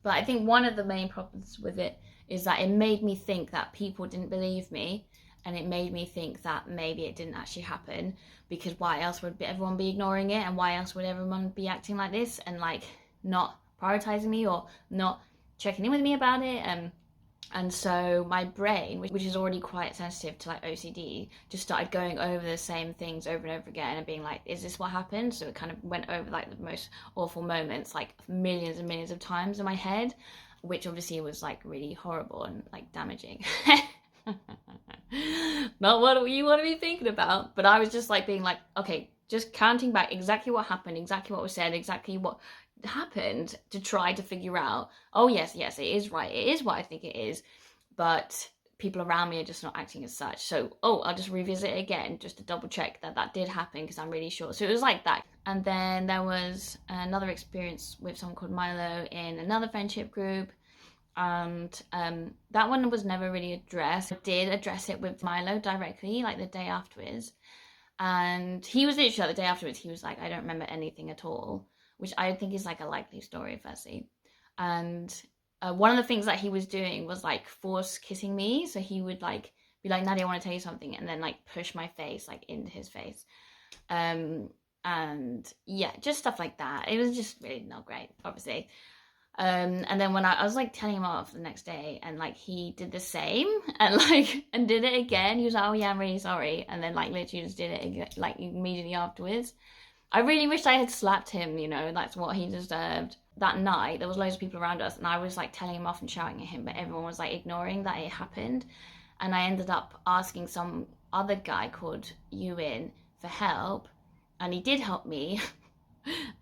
But I think one of the main problems with it is that it made me think that people didn't believe me, and it made me think that maybe it didn't actually happen, because why else would everyone be ignoring it, and why else would everyone be acting like this and like not prioritizing me or not checking in with me about it. And so my brain, which is already quite sensitive to like OCD, just started going over the same things over and over again and being like, is this what happened? So it kind of went over like the most awful moments like millions and millions of times in my head, which obviously was like really horrible and like damaging. Not what you want to be thinking about, but I was just like being like, okay, just counting back exactly what happened, exactly what was said, exactly what happened, to try to figure out, oh yes, it is right, it is what I think it is, but people around me are just not acting as such. So, I'll just revisit it again just to double check that that did happen, because I'm really sure. So it was like that. And then there was another experience with someone called Milo in another friendship group, and that one was never really addressed. I did address it with Milo directly, like the day afterwards, and he was literally like the day afterwards, he was like, I don't remember anything at all, which I think is like a likely story, firstly. And one of the things that he was doing was like force kissing me. So he would like be like, Nadia, I want to tell you something, and then like push my face like into his face. And yeah, just stuff like that. It was just really not great, obviously. And then when I was like telling him off the next day, and like he did the same and like and did it again. He was like, oh yeah, I'm really sorry, and then like literally just did it again, like immediately afterwards. I really wish I had slapped him, that's what he deserved. That night there was loads of people around us, and I was like telling him off and shouting at him, but everyone was like ignoring that it happened. And I ended up asking some other guy called Ewan for help, and he did help me.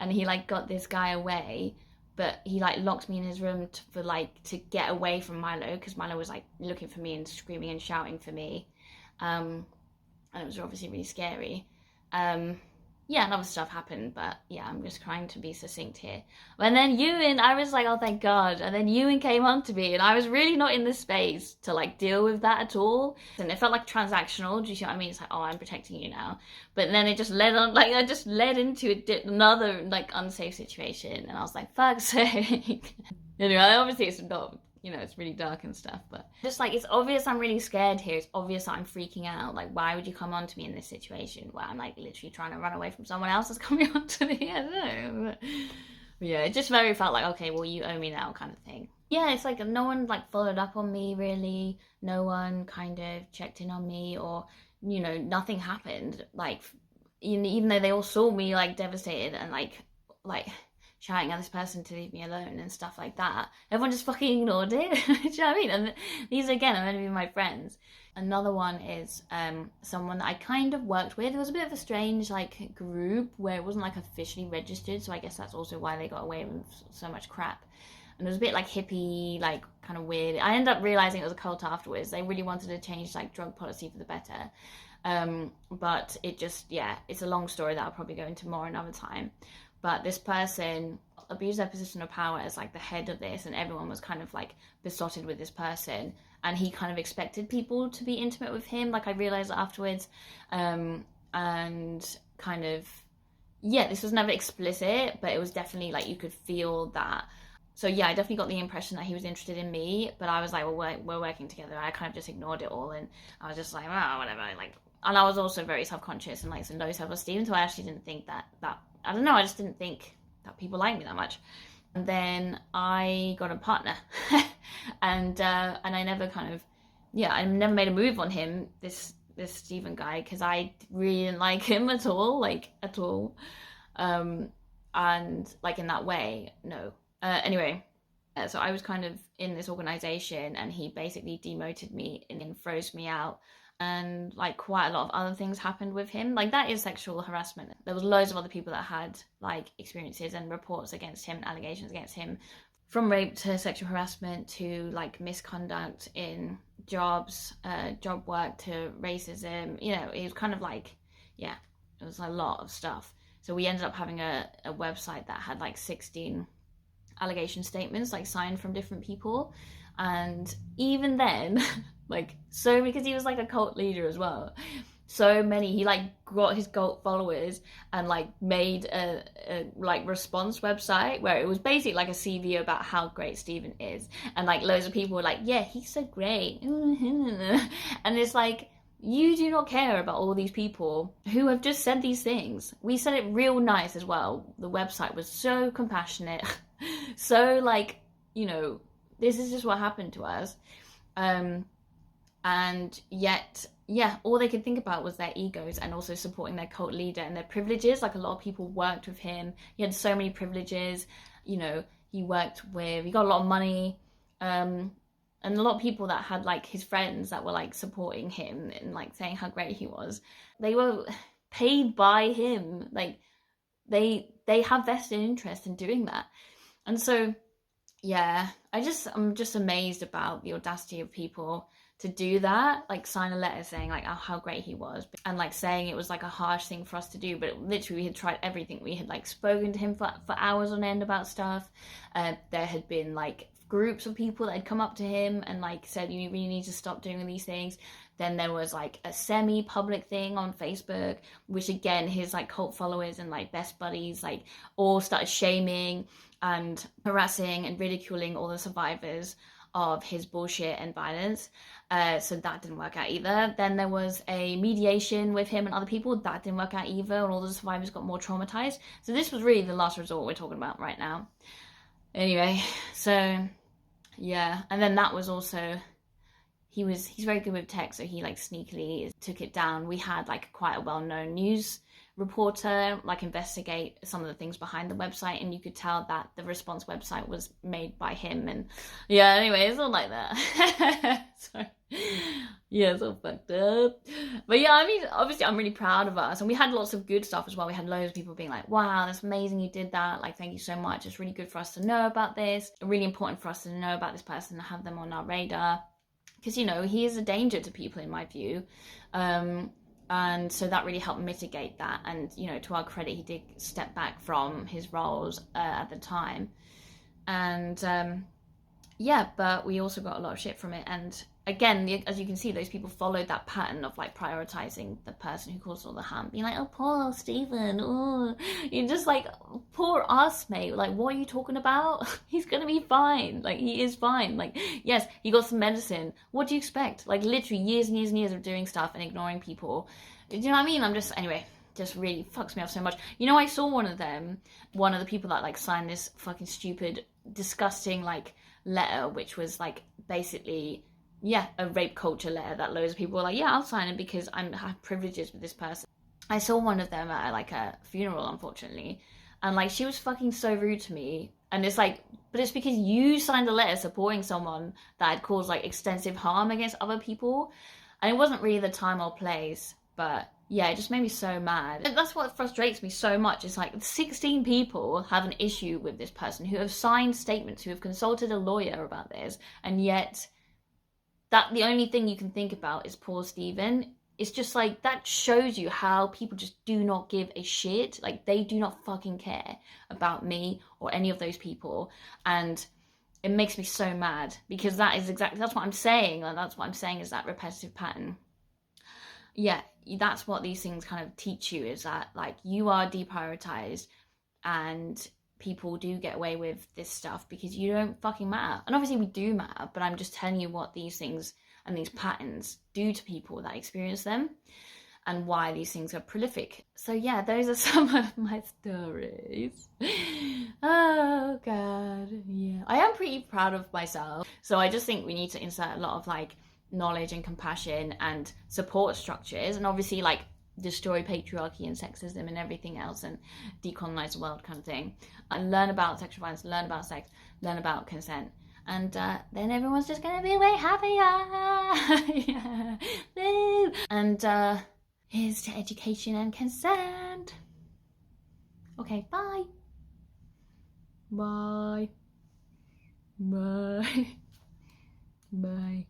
And he like got this guy away, but he like locked me in his room to get away from Milo, because Milo was like looking for me and screaming and shouting for me. And it was obviously really scary. Yeah, and other stuff happened, but yeah, I'm just trying to be succinct here. And then Ewan, I was like, oh thank God. And then Ewan came on to me, and I was really not in the space to like deal with that at all. And it felt like transactional. Do you see what I mean? It's like, oh, I'm protecting you now. But then it just led on, like, I just led into another like unsafe situation, and I was like, fuck's sake. Anyway, obviously it's not, it's really dark and stuff, but just like, it's obvious I'm really scared here. It's obvious that I'm freaking out. Like, why would you come on to me in this situation where I'm like literally trying to run away from someone else that's coming on to me? I don't know. But yeah, it just very felt like, okay, well, you owe me now kind of thing. Yeah, it's like no one like followed up on me really. No one kind of checked in on me, or, nothing happened. Like, even though they all saw me like devastated and like shouting at this person to leave me alone and stuff like that, everyone just fucking ignored it. Do you know what I mean? And these again are going to be my friends. Another one is someone that I kind of worked with. It was a bit of a strange like group where it wasn't like officially registered, so I guess that's also why they got away with so much crap. And it was a bit like hippie, like kind of weird. I ended up realizing it was a cult afterwards. They really wanted to change like drug policy for the better. But it just, yeah, it's a long story that I'll probably go into more another time. But this person abused their position of power as like the head of this, and everyone was kind of like besotted with this person, and he kind of expected people to be intimate with him, like I realized afterwards. And kind of, yeah, this was never explicit, but it was definitely like you could feel that. So yeah, I definitely got the impression that he was interested in me, but I was like, well, we're working together. I kind of just ignored it all, and I was just like, oh, whatever, like. And I was also very self-conscious and like some low self-esteem, so I actually didn't think that I don't know, I just didn't think that people liked me that much. And then I got a partner, and I never kind of, yeah, I never made a move on him, this Stephen guy, because I really didn't like him at all, like at all. And like in that way, no. Anyway, so I was kind of in this organization, and he basically demoted me and froze me out. And like quite a lot of other things happened with him. Like, that is sexual harassment. There was loads of other people that had like experiences and reports against him, allegations against him, from rape to sexual harassment to like misconduct in jobs, job work, to racism. It was kind of like, yeah, it was a lot of stuff. So we ended up having a website that had like 16 allegation statements like signed from different people. And even then, like, so because he was like a cult leader as well, so many. He like got his cult followers and like made a like response website where it was basically like a CV about how great Stephen is, and like loads of people were like, yeah, he's so great. And it's like, you do not care about all these people who have just said these things. We said it real nice as well. The website was so compassionate. So like, you know, this is just what happened to us. And yet, yeah, all they could think about was their egos and also supporting their cult leader and their privileges. Like, a lot of people worked with him. He had so many privileges. You know, he got a lot of money. And a lot of people that had like his friends that were like supporting him and like saying how great he was, they were paid by him. Like, they have vested interest in doing that. And so, yeah, I'm just amazed about the audacity of people to do that, like sign a letter saying like, oh, how great he was, and like saying it was like a harsh thing for us to do, but literally we had tried everything. We had like spoken to him for hours on end about stuff. There had been like groups of people that had come up to him and like said, you really need to stop doing these things. Then there was like a semi-public thing on Facebook, which again, his like cult followers and like best buddies like all started shaming and harassing and ridiculing all the survivors of his bullshit and violence. So that didn't work out either. Then there was a mediation with him and other people. That didn't work out either, and all the survivors got more traumatized. So this was really the last resort we're talking about right now. Anyway, so yeah. And then that was also, he's very good with tech, so he like sneakily took it down. We had like quite a well-known news reporter like investigate some of the things behind the website, and you could tell that the response website was made by him. And yeah, anyway, it's all like that. So yeah, it's all fucked up. But yeah, I mean, obviously I'm really proud of us, and we had lots of good stuff as well. We had loads of people being like, wow, that's amazing you did that, like thank you so much, it's really good for us to know about this, really important for us to know about this person and have them on our radar, because you know, he is a danger to people in my view. And so that really helped mitigate that. And, you know, to our credit, he did step back from his roles at the time. And yeah, but we also got a lot of shit from it. And again, as you can see, those people followed that pattern of like prioritizing the person who caused all the harm, being like, oh, poor Stephen, oh, you're just like, poor us, mate, like, what are you talking about? He's gonna be fine, like, he is fine, like, yes, he got some medicine, what do you expect? Like, literally years and years and years of doing stuff and ignoring people. Do you know what I mean? Anyway, just really fucks me off so much. You know, I saw one of the people that like signed this fucking stupid, disgusting like letter, which was like basically, yeah, a rape culture letter that loads of people were like, yeah, I'll sign it because I have privileges with this person. I saw one of them at like a funeral, unfortunately, and like she was fucking so rude to me. And it's like, but it's because you signed a letter supporting someone that had caused like extensive harm against other people, and it wasn't really the time or place. But yeah, it just made me so mad. And that's what frustrates me so much. It's like 16 people have an issue with this person who have signed statements, who have consulted a lawyer about this, and yet that the only thing you can think about is poor Stephen. It's just like, that shows you how people just do not give a shit. Like, they do not fucking care about me or any of those people. And it makes me so mad, because that's what I'm saying. Like, that's what I'm saying is that repetitive pattern. Yeah, that's what these things kind of teach you, is that like, you are deprioritized and people do get away with this stuff because you don't fucking matter. And obviously we do matter, but I'm just telling you what these things and these patterns do to people that experience them, and why these things are prolific. So yeah, those are some of my stories. Oh god, yeah. I am pretty proud of myself. So I just think we need to insert a lot of like knowledge and compassion and support structures, and obviously like destroy patriarchy and sexism and everything else, and decolonize the world kind of thing, and learn about sexual violence, learn about sex, learn about consent, and then everyone's just gonna be way happier. Yeah. Woo. And here's to education and consent. Okay, bye. Bye. Bye. Bye.